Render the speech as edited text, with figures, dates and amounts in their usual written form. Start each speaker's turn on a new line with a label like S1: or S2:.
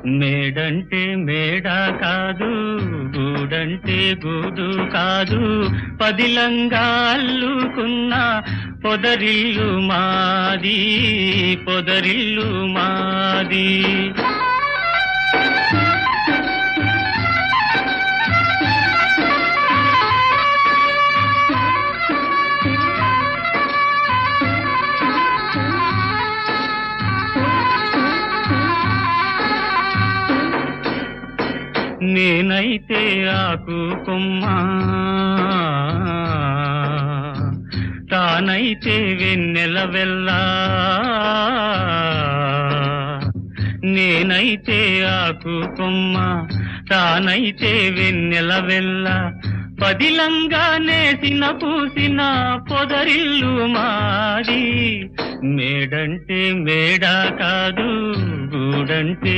S1: మేడంటే మేడ కాదు, గూడంటే గూడు కాదు, పదిలంగా అల్లుకున్న పొదరిల్లు మాది, పొదరిల్లు మాది. నేనైతే ఆకు కొమ్మ, తానైతే వెన్నెల వెల్లా. నేనైతే ఆకు కొమ్మ, తానైతే వెన్నెల వెల్లా. పదిలంగా నేసిన పూసిన పొదరిల్లు మాది. మేడంటే మేడ కాదు, గూడంటే